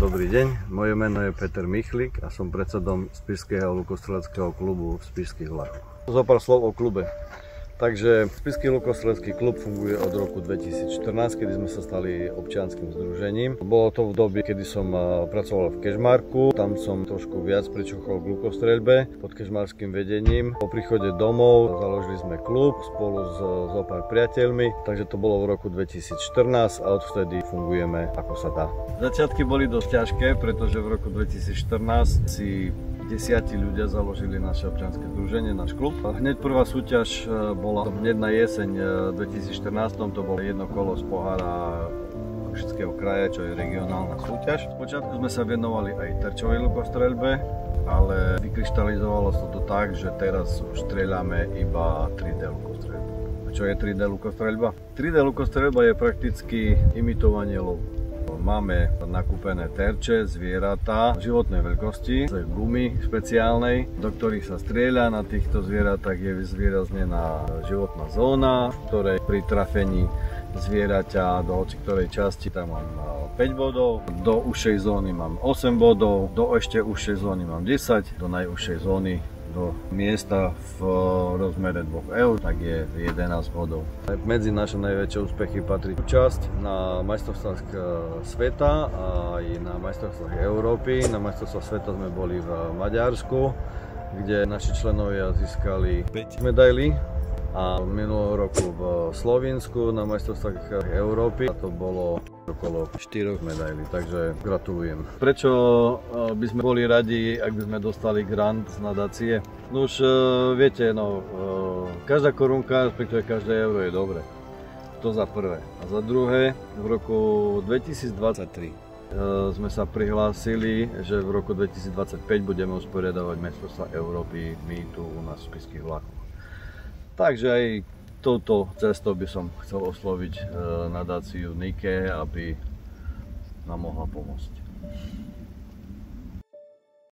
Dobrý deň, moje meno je Peter Michlik a som predsedom Spišského lukostreleckého klubu v Spišských Vlachoch. Zopár slov o klube. Takže Spišský lukostrelecký klub funguje od roku 2014, kedy sme sa stali občianskym združením. Bolo to v dobe, kedy som pracoval v Kežmarku, tam som trošku viac pričuchol k lukostreľbe pod kežmarským vedením. Po príchode domov založili sme klub spolu s zopár priateľmi, takže to bolo v roku 2014 a odvtedy fungujeme ako sa dá. Začiatky boli dosť ťažké, pretože v roku 2014 si 10 ľudia založili naše občianske združenie, náš klub. Hneď prvá súťaž bola hneď na jeseň 2014, to bolo jedno kolo z pohára Košického kraja, čo je regionálna súťaž. Spočiatku sme sa venovali aj terčovej lukostreľbe, ale vykryštalizovalo sa to tak, že teraz už streľame iba 3D lukostreľbu. Čo je 3D lukostreľba? 3D lukostreľba je prakticky imitovanie lovu. Máme nakúpené terče, zvieratá životnej veľkosti z gumy špeciálnej, do ktorých sa strieľa. Na týchto zvieratách je zvýraznená životná zóna, v ktorej pri trafení zvieraťa do ktorej časti tam mám 5 bodov, do užšej zóny mám 8 bodov, do ešte užšej zóny mám 10, do najúžšej zóny do miesta v rozmere 2 eur, tak je 11 bodov. Medzi naše najväčšie úspechy patrí účasť na majstrovstvách sveta a aj na majstrovstvách Európy. Na majstrovstvách sveta sme boli v Maďarsku, kde naši členovia získali 5 medailí. A minulého roku v Slovinsku na majstrovstvách Európy a to bolo okolo 4 medailí, takže gratulujem. Prečo by sme boli radi, ak by sme dostali grant z nadácie? No už viete, každá korunka, respektíve každé euro je dobre. To za prvé. A za druhé, v roku 2023 sme sa prihlásili, že v roku 2025 budeme usporiadavať majstrovstvá Európy my tu u nás v Spišských Vlachoch. Takže aj touto cestou by som chcel osloviť nadáciu Nike, aby nám mohla pomôcť.